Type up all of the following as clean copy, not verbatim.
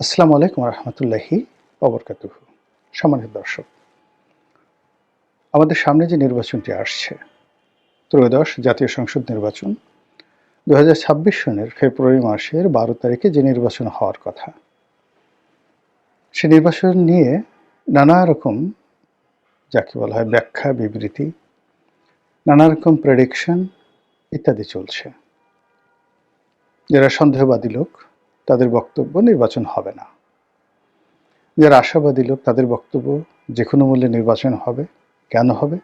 আসসালামু আলাইকুম রহমতুল্লাহি ওবরকাতুহু। সম্মানিত দর্শক, আমাদের সামনে যে নির্বাচনটি আসছে, ত্রয়োদশ জাতীয় সংসদ নির্বাচন ২০২৬ সনের ফেব্রুয়ারি মাসের ১২ তারিখে যে নির্বাচন হওয়ার কথা, সে নির্বাচন নিয়ে নানা রকম যাকে বলা হয় ব্যাখ্যা, বিবৃতি, নানা রকম প্রেডিকশন ইত্যাদি চলছে। যারা সন্দেহবাদী লোক, তাদের বক্তব্য নির্বাচন হবে না। যারা আশাবাদী লোক, তাদের বক্তব্য যে কোনো মূল্যে নির্বাচন হবে। কেন হবে?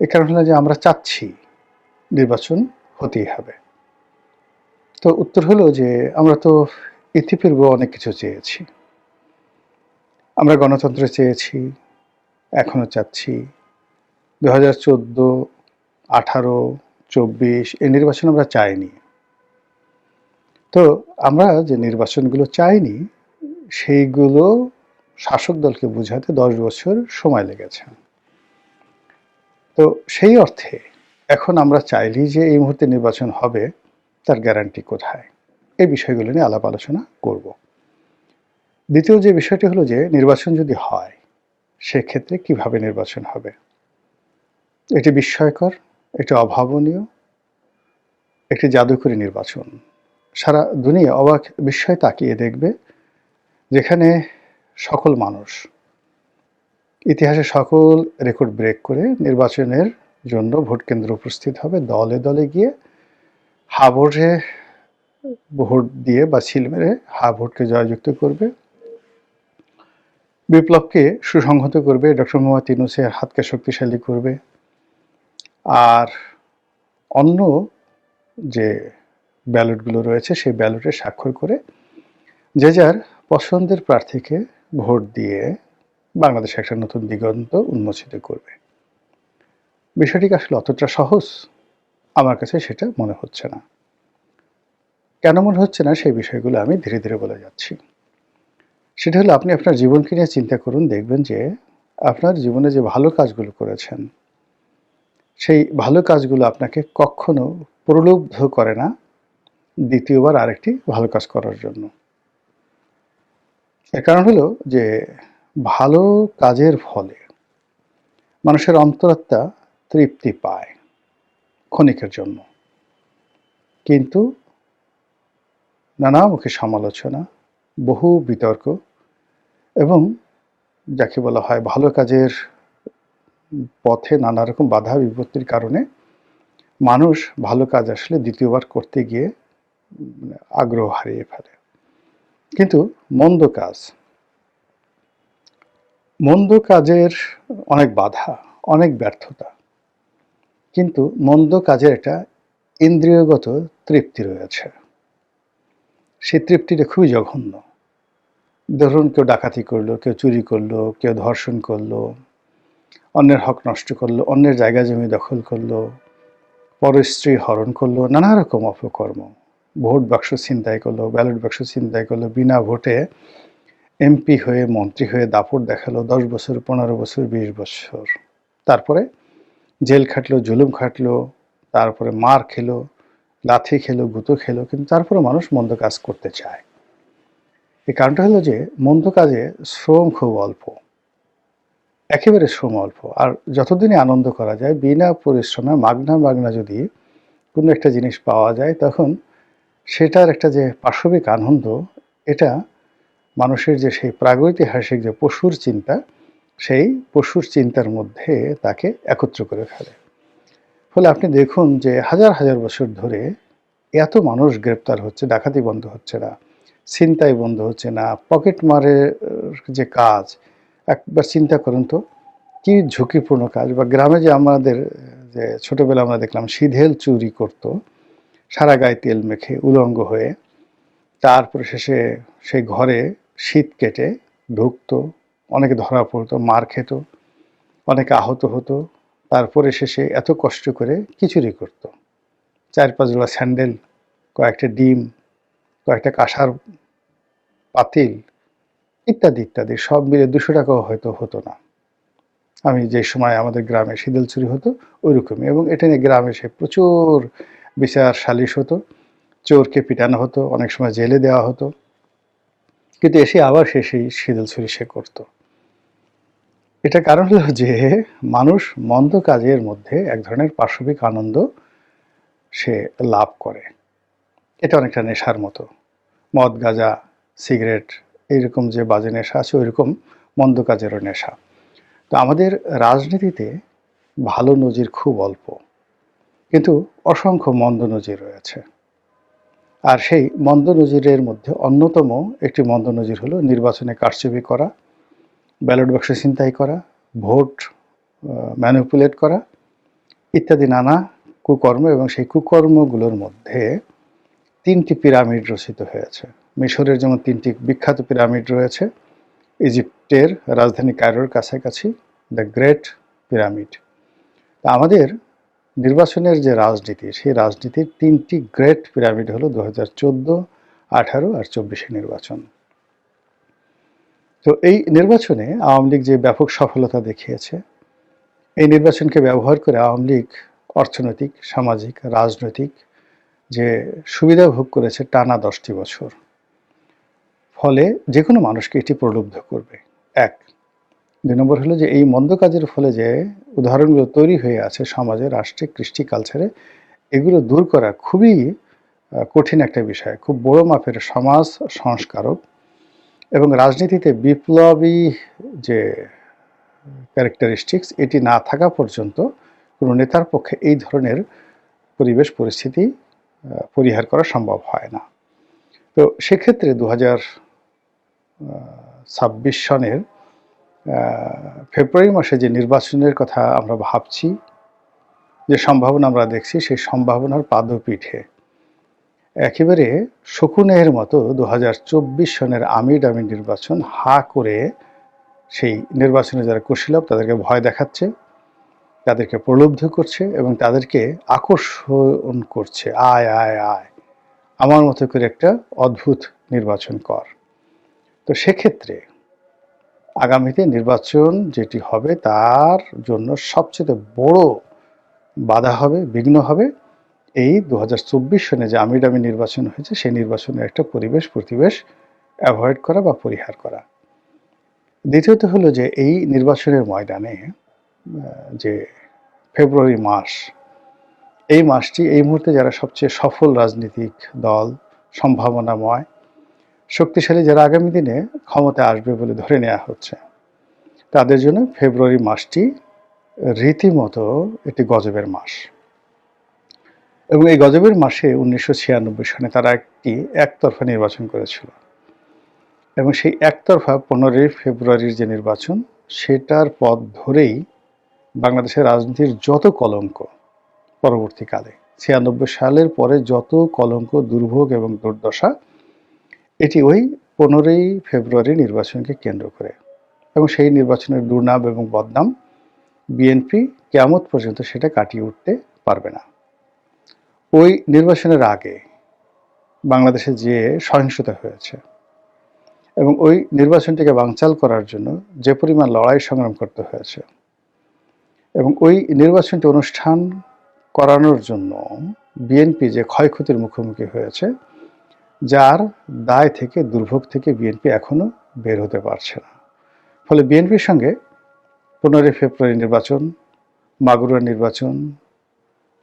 এ কারণ হলো যে আমরা চাচ্ছি নির্বাচন হতেই হবে। তো উত্তর হলো যে আমরা তো ইতিপূর্বে অনেক কিছু চেয়েছি। আমরা গণতন্ত্র চেয়েছি, এখনো চাচ্ছি। ২০১৪, ১৮, ২৪ এই নির্বাচন আমরা চাইনি। তো আমরা যে নির্বাচনগুলো চাইনি, সেইগুলো শাসক দলকে বুঝাতে ১০ বছর সময় লেগেছে। তো সেই অর্থে এখন আমরা চাইলেই যে এই মুহূর্তে নির্বাচন হবে, তার গ্যারান্টি কোথায়? এই বিষয়গুলো নিয়ে আলাপ আলোচনা করব। দ্বিতীয় যে বিষয়টি হলো যে নির্বাচন যদি হয়, সেক্ষেত্রে কিভাবে নির্বাচন হবে? এটি বিস্ময়কর, এটি অভাবনীয়, একটি জাদুকরী নির্বাচন। সারা দুনিয়া অবাক বিস্ময়ে তাকিয়ে দেখবে, যেখানে সকল মানুষ ইতিহাসে সকল রেকর্ড ব্রেক করে নির্বাচনের জন্য ভোট কেন্দ্রে উপস্থিত হবে, দলে দলে গিয়ে হা ভোটে ভোট দিয়ে বা সিল মেরে হা ভোটকে জয়যুক্ত করবে, বিপ্লবকে সুসংহত করবে, ডক্টর মোহাম্মদ ইউনূসের হাতকে শক্তিশালী করবে। আর অন্য যে ব্যালটগুলো রয়েছে, সেই ব্যালটে স্বাক্ষর করে যে যার পছন্দের প্রার্থীকে ভোট দিয়ে বাংলাদেশে একটা নতুন দিগন্ত উন্মোচিত করবে। বিষয়টি আসলে অতটা সহজ? আমার কাছে সেটা মনে হচ্ছে না। কেন মনে হচ্ছে না, সেই বিষয়গুলো আমি ধীরে ধীরে বলে যাচ্ছি। সেটা হলো, আপনি আপনার জীবনকে নিয়ে চিন্তা করুন, দেখবেন যে আপনার জীবনে যে ভালো কাজগুলো করেছেন, সেই ভালো কাজগুলো আপনাকে কখনো প্রলুব্ধ করে না দ্বিতীয়বার আরেকটি ভালো কাজ করার জন্য। এর কারণ হলো যে ভালো কাজের ফলে মানুষের অন্তরাত্মা তৃপ্তি পায় ক্ষণিকের জন্য, কিন্তু নানামুখী সমালোচনা, বহু বিতর্ক এবং যাকে বলা হয় ভালো কাজের পথে নানা রকম বাধা বিপত্তির কারণে মানুষ ভালো কাজ আসলে দ্বিতীয়বার করতে গিয়ে আগ্রহ হারিয়ে ফেলে। কিন্তু মন্দ কাজের অনেক বাধা, অনেক ব্যর্থতা, কিন্তু মন্দ কাজের একটা ইন্দ্রিয়গত তৃপ্তি রয়েছে। সেই তৃপ্তিটা খুবই জঘন্য। ধরুন, কেউ ডাকাতি করলো, কেউ চুরি করলো, কেউ ধর্ষণ করলো, অন্যের হক নষ্ট করলো, অন্যের জায়গা জমি দখল করলো, পরস্ত্রী হরণ করলো, নানা রকম অপকর্ম, ভোট বাক্স ছিনতাই করলো, ব্যালট বাক্স ছিনতাই করলো, বিনা ভোটে এমপি হয়ে মন্ত্রী হয়ে দাপট দেখালো ১০ বছর, ১৫ বছর, ২০ বছর। তারপরে জেল খাটলো, জুলুম খাটলো, তারপরে মার খেলো, লাথি খেলো, গুঁতো খেলো, কিন্তু তারপরে মানুষ মন্দ কাজ করতে চায়। এই কারণটা হলো যে মন্দ কাজে শ্রম খুব অল্প, একেবারে শ্রম অল্প। আর যতদিনই আনন্দ করা যায় বিনা পরিশ্রমে মাগনা যদি কোনো একটা জিনিস পাওয়া যায়, তখন সেটার একটা যে পাশবিক আনন্দ, এটা মানুষের যে সেই প্রাগৈতিহাসিক যে পশুর চিন্তা, সেই পশুর চিন্তার মধ্যে তাকে একত্র করে ফেলে। ফলে আপনি দেখুন যে হাজার হাজার বছর ধরে এত মানুষ গ্রেপ্তার হচ্ছে, ডাকাতি বন্ধ হচ্ছে না, ছিনতাই বন্ধ হচ্ছে না, পকেট মারের যে কাজ, একবার চিন্তা করুন তো কি ঝুঁকিপূর্ণ কাজ। বা গ্রামে যে আমাদের যে ছোটবেলা আমরা দেখলাম সিধেল চুরি করত, সারা গায়ে তেল মেখে উলঙ্গ হয়ে, তারপরে শেষে সেই ঘরে শীত কেটে ঢুকতো, অনেকে ধরা পড়তো, মার খেত, অনেকে আহত হতো, তারপরে শেষে এত কষ্ট করে কি চুরি করতো? ৪-৫ জোড়া স্যান্ডেল, কয়েকটা ডিম, কয়েকটা কাঁসার পাতিল ইত্যাদি ইত্যাদি, সব মিলে ২০০ টাকাও হয়তো হতো না। আমি যে সময় আমাদের গ্রামে শীতল চুরি হতো ওইরকমই, এবং এটা নিয়ে গ্রামে সে প্রচুর বিচার সালিশ হতো, চোরকে পিটানো হতো, অনেক সময় জেলে দেওয়া হতো। কিন্তু এসে আবার সেই সিঁদুল ছুরি সে করত। এটা কারণ হলো যে মানুষ মন্দ কাজের মধ্যে এক ধরনের পাশবিক আনন্দ সে লাভ করে। এটা অনেকটা নেশার মতো। মদ, গাঁজা, সিগারেট এইরকম যে বাজে নেশা আছে ওইরকম মন্দ কাজেরও নেশা। তো আমাদের রাজনীতিতে ভালো নজির খুব অল্প, কিন্তু অসংখ্য মন্দ নজির রয়েছে। আর সেই মন্দ নজিরের মধ্যে অন্যতম একটি মন্দ নজির হলো নির্বাচনে কারচুপি করা, ব্যালট বাক্স ছিনতাই করা, ভোট ম্যানিপুলেট করা ইত্যাদি নানা কুকর্ম। এবং সেই কুকর্মগুলোর মধ্যে 3টি পিরামিড রচিত হয়েছে। মিশরের যেমন 3টি বিখ্যাত পিরামিড রয়েছে, ইজিপ্টের রাজধানী কায়রোর কাছাকাছি দ্য গ্রেট পিরামিড। আমাদের নির্বাচনের যে রাজনীতি, সেই রাজনীতির 3টি গ্রেট পিরামিড হলো 2014, 18 আর 24 নির্বাচন। তো এই নির্বাচনে আওয়ামী লীগ যে ব্যাপক সফলতা দেখিয়েছে, এই নির্বাচনকে ব্যবহার করে আওয়ামী লীগ অর্থনৈতিক, সামাজিক, রাজনৈতিক যে সুবিধা ভোগ করেছে টানা 10টি বছর। ফলে যে কোনো মানুষকে এটি প্রলুব্ধ করবে। 1। 2 নম্বর হলো যে এই মন্দ কাজের ফলে যে উদাহরণগুলো তৈরি হয়ে আছে সমাজে, রাষ্ট্রে, কৃষ্টি, কালচারে, এগুলো দূর করা খুবই কঠিন একটা বিষয়, খুব বড় মাপের সমাজ সংস্কারক এবং রাজনীতিতে বিপ্লবী যে ক্যারেক্টারিস্টিক্স এটি না থাকা পর্যন্ত কোনো নেতার পক্ষে এই ধরনের পরিবেশ পরিস্থিতি পরিহার করা সম্ভব হয় না। তো সেক্ষেত্রে 2026 সনের ফেব্রুয়ারি মাসে যে নির্বাচনের কথা আমরা ভাবছি, যে সম্ভাবনা আমরা দেখছি, সেই সম্ভাবনার পাদপীঠে একেবারে শকুনের মতো 2024 সনের আমিডামি নির্বাচন হা করে সেই নির্বাচনে যারা কুশীলব তাদেরকে ভয় দেখাচ্ছে, তাদেরকে প্রলুব্ধ করছে এবং তাদেরকে আকর্ষণ করছে, আয় আয় আয় আমার মতো করে একটা অদ্ভুত নির্বাচন কর। তো সেক্ষেত্রে আগামীতে নির্বাচন যেটি হবে তার জন্য সবচেয়ে বড় বাধা হবে, বিঘ্ন হবে এই 2024 সনে যে আমিডামি নির্বাচন হয়েছে সেই নির্বাচনের একটা প্রতিবেশ অ্যাভয়েড করা বা পরিহার করা। দ্বিতীয়ত হলো যে এই নির্বাচনের ময়দানে যে ফেব্রুয়ারি মাস, এই মাসটি এই মুহূর্তে যারা সবচেয়ে সফল রাজনৈতিক দল, সম্ভাবনাময়, শক্তিশালী, যারা আগামী দিনে ক্ষমতায় আসবে বলে ধরে নেওয়া হচ্ছে, তাদের জন্য ফেব্রুয়ারি মাসটি রীতিমতো একটি গজবের মাস। এবং এই গজবের মাসে 1996 সনে তারা একতরফা নির্বাচন করেছিল এবং সেই একতরফা 15 ফেব্রুয়ারির যে নির্বাচন, সেটার পথ ধরেই বাংলাদেশের রাজনীতির যত কলঙ্ক পরবর্তীকালে 96 সালের পরে যত কলঙ্ক, দুর্ভোগ এবং দুর্দশা, এটি ওই 15 ফেব্রুয়ারি নির্বাচনকে কেন্দ্র করে। এবং সেই নির্বাচনের দুর্নাম এবং বদনাম বিএনপি কিয়ামত পর্যন্ত সেটা কাটিয়ে উঠতে পারবে না। ওই নির্বাচনের আগে বাংলাদেশে যে সহিংসতা হয়েছে এবং ওই নির্বাচনটিকে বানচাল করার জন্য যে পরিমাণ লড়াই সংগ্রাম করতে হয়েছে এবং ওই নির্বাচনটি অনুষ্ঠান করানোর জন্য বিএনপি যে ক্ষয়ক্ষতির মুখোমুখি হয়েছে, যার দায় থেকে, দুর্ভোগ থেকে বিএনপি এখনো বের হতে পারছে না। ফলে বিএনপির সঙ্গে 15 ফেব্রুয়ারি নির্বাচন, মাগুরা নির্বাচন,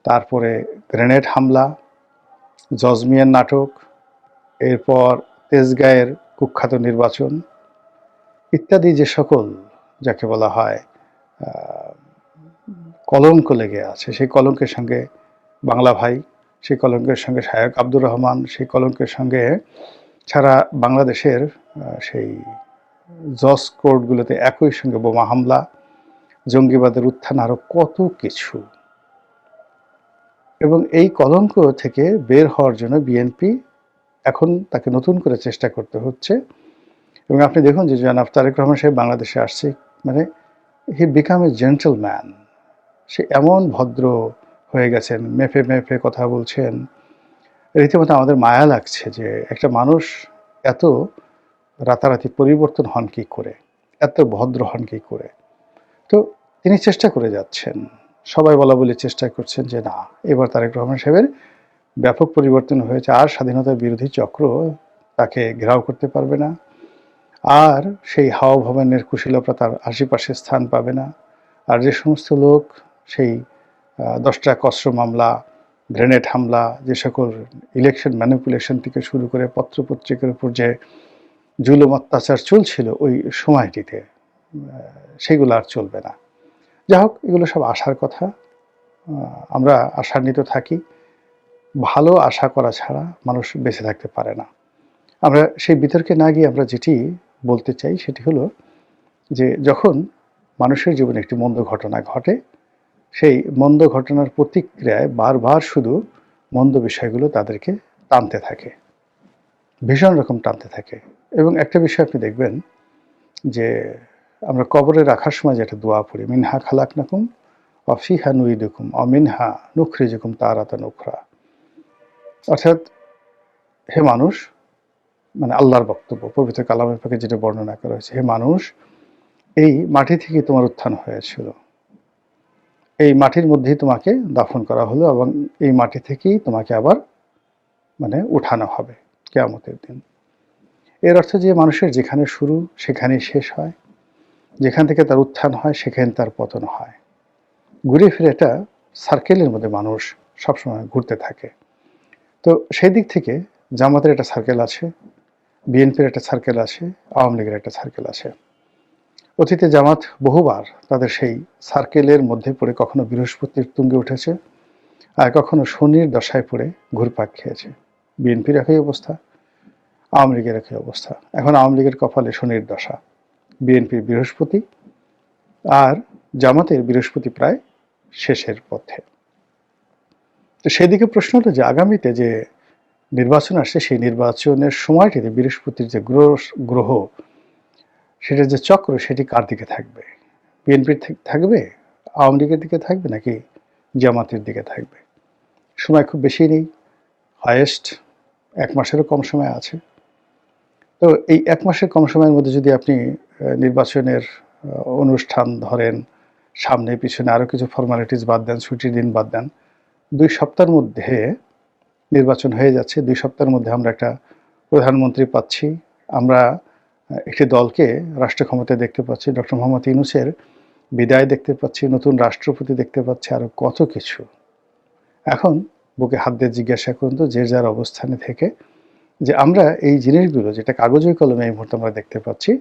তারপরে গ্রেনেড হামলা, জজমিয়ার নাটক, এরপর তেজগাঁয়ের কুখ্যাত নির্বাচন ইত্যাদি যে সকল যাকে বলা হয় কলঙ্ক লেগে আছে, সেই কলঙ্কের সঙ্গে বাংলা ভাই, সেই কলঙ্কের সঙ্গে শায়ক আব্দুর রহমান, সেই কলঙ্কের সঙ্গে সারা বাংলাদেশের সেই জজ কোর্টগুলোতে একই সঙ্গে বোমা হামলা, জঙ্গিবাদের উত্থান, আরও কত কিছু। এবং এই কলঙ্ক থেকে বের হওয়ার জন্য বিএনপি এখন তাকে নতুন করে চেষ্টা করতে হচ্ছে। এবং আপনি দেখুন যে জনাব তারেক রহমান সাহেব বাংলাদেশে আসছে, মানে হি বিকাম এ জেন্টলম্যান। সে এমন ভদ্র হয়ে গেছেন, মেপে মেপে কথা বলছেন, রীতিমতো আমাদের মায়া লাগছে যে একটা মানুষ এত রাতারাতি পরিবর্তন হন কী করে, এত ভদ্র হন কী করে। তো তিনি চেষ্টা করে যাচ্ছেন, সবাই বলা বলি চেষ্টা করছেন যে না, এবার তারেক রহমান সাহেবের ব্যাপক পরিবর্তন হয়েছে, আর স্বাধীনতা বিরোধী চক্র তাকে ঘেরাও করতে পারবে না, আর সেই হাওয়া ভবনের কুশীলতা তার আশেপাশে স্থান পাবে না। আর যে সমস্ত লোক সেই 10টা কসরো মামলা, গ্রেনেড হামলা, যে সকল ইলেকশন ম্যানিপুলেশন থেকে শুরু করে পত্রপত্রিকার উপর যে জুলুম অত্যাচার চলছিল ওই সময়টিতে, সেগুলো আর চলবে না। যাই হোক, এগুলো সব আশার কথা। আমরা আশান্বিত থাকি। ভালো আশা করা ছাড়া মানুষ বেঁচে থাকতে পারে না। আমরা সেই বিতর্কে না গিয়ে আমরা যেটি বলতে চাই সেটি হলো যে যখন মানুষের জীবনে একটি মন্দ ঘটনা ঘটে, সেই মন্দ ঘটনার প্রতিক্রিয়ায় বারবার শুধু মন্দ বিষয়গুলো তাদেরকে টানতে থাকে, ভীষণ রকম টানতে থাকে। এবং একটা বিষয় আপনি দেখবেন যে আমরা কবরে রাখার সময় যেটা দোয়া পড়ি, মিনহা খালাকনাকুম ওয়া ফিহা নুইদুকুম ওয়া মিনহা নুখরিজুকুম তারাতান উখরা। অর্থাৎ হে মানুষ, মানে আল্লাহর বক্তব্য পবিত্র কালামের পাকে যেটা বর্ণনা করা হয়েছে, হে মানুষ, এই মাটি থেকে তোমার উত্থান হয়েছিল, এই মাটির মধ্যেই তোমাকে দাফন করা হলো এবং এই মাটি থেকেই তোমাকে আবার মানে উঠানো হবে কিয়ামতের দিন। এর অর্থ যে মানুষের যেখানে শুরু সেখানেই শেষ হয়, যেখান থেকে তার উত্থান হয় সেখানে তার পতন হয়। ঘুরে ফিরে একটা সার্কেলের মধ্যে মানুষ সবসময় ঘুরতে থাকে। তো সেই দিক থেকে জামাতের একটা সার্কেল আছে, বিএনপির একটা সার্কেল আছে, আওয়ামী লীগের একটা সার্কেল আছে। অতীতে জামাত বহুবার তাদের সেই সার্কেলের মধ্যে পড়ে কখনো বৃহস্পতির তুঙ্গে উঠেছে, আর কখনো শনির দশায় পড়ে ঘুরপাক খেয়েছে। বিএনপির একই অবস্থা, আওয়ামী লীগের একই অবস্থা। এখন আওয়ামী লীগের কপালে শনির দশা, বিএনপির বৃহস্পতি, আর জামাতের বৃহস্পতি প্রায় শেষের পথে। তো সেদিকে প্রশ্ন হলো যে আগামীতে যে নির্বাচন আসছে, সেই নির্বাচনের সময়টিতে বৃহস্পতির যে গ্রহ সেটার যে চক্র, সেটি কার দিকে থাকবে? বিএনপির থাকবে, আওয়ামী লীগের দিকে থাকবে, নাকি জামাতের দিকে থাকবে? সময় খুব বেশি নেই, হায়েস্ট 1 মাসেরও কম সময় আছে। তো এই 1 মাসের কম সময়ের মধ্যে যদি আপনি নির্বাচনের অনুষ্ঠান ধরেন, সামনে পিছনে আরও কিছু ফর্মালিটিস বাদ দেন, ছুটির দিন বাদ দেন, 2 সপ্তাহের মধ্যে নির্বাচন হয়ে যাচ্ছে। 2 সপ্তাহের মধ্যে আমরা একটা প্রধানমন্ত্রী পাচ্ছি, আমরা একটি দলকে রাষ্ট্র ক্ষমতায় দেখতে পাচ্ছি, ডক্টর মোহাম্মদ ইউনূসের বিদায় দেখতে পাচ্ছি, নতুন রাষ্ট্রপতি দেখতে পাচ্ছি, আরও কত কিছু। এখন বুকে হাত দিয়ে জিজ্ঞাসা করুন তো যে যার অবস্থানে থেকে, যে আমরা এই জিনিসগুলো যেটা কাগজে কলমে এই মুহূর্তে আমরা দেখতে পাচ্ছি,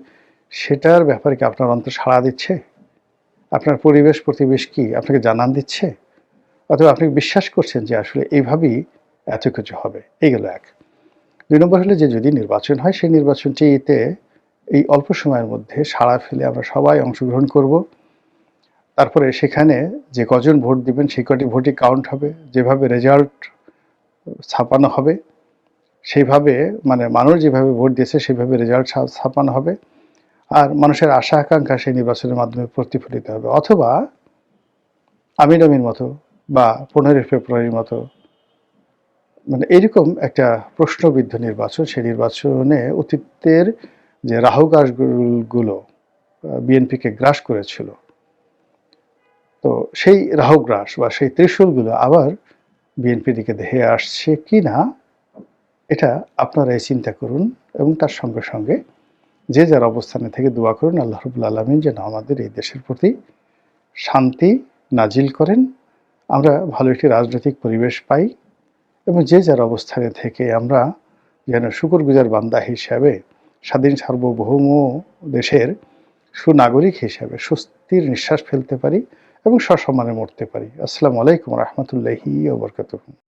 সেটার ব্যাপারে কি আপনার অন্তর সাড়া দিচ্ছে? আপনার পরিবেশ প্রতিবেশ কি আপনাকে জানান দিচ্ছে? অথবা আপনি বিশ্বাস করছেন যে আসলে এইভাবেই এত কিছু হবে? এইগুলো এক। 2 নম্বর হলো যে যদি নির্বাচন হয়, সেই নির্বাচনটিতে এই অল্প সময়ের মধ্যে সাড়া ফেলে আমরা সবাই অংশগ্রহণ করব। তারপরে সেখানে যে কজন ভোট দিবেন সেই কটি ভোটই কাউন্ট হবে, যেভাবে রেজাল্ট ছাপানো হবে সেইভাবে, মানে মানুষ যেভাবে ভোট দিয়েছে সেভাবে রেজাল্ট ছাপানো হবে, আর মানুষের আশা আকাঙ্ক্ষা সেই নির্বাচনের মাধ্যমে প্রতিফলিত হবে। অথবা আমিন আমিন মতো বা 15 ফেব্রুয়ারির মতো, মানে এরকম একটা প্রশ্নবিদ্ধ নির্বাচন, সেই নির্বাচনে অতীতের যে রাহুগ্রাসগুলো বিএনপিকে গ্রাস করেছিল, তো সেই রাহুগ্রাস বা সেই ত্রিশূলগুলো আবার বিএনপির দিকে ধেয়ে আসছে কি না, এটা আপনারাই চিন্তা করুন। এবং তার সঙ্গে সঙ্গে যে যার অবস্থানে থেকে দোয়া করুন আল্লাহ রাব্বুল আলামিন যেন আমাদের এই দেশের প্রতি শান্তি নাজিল করেন, আমরা ভালো একটি রাজনৈতিক পরিবেশ পাই, এবং যে যার অবস্থানে থেকে আমরা যেন শুকরগুজার বান্দা হিসাবে স্বাধীন সার্বভৌম দেশের সুনাগরিক হিসাবে স্বস্তির নিঃশ্বাস ফেলতে পারি এবং সসম্মানে মরতে পারি। আসসালামু আলাইকুম ওয়া রাহমাতুল্লাহি ওয়া বারাকাতুহু।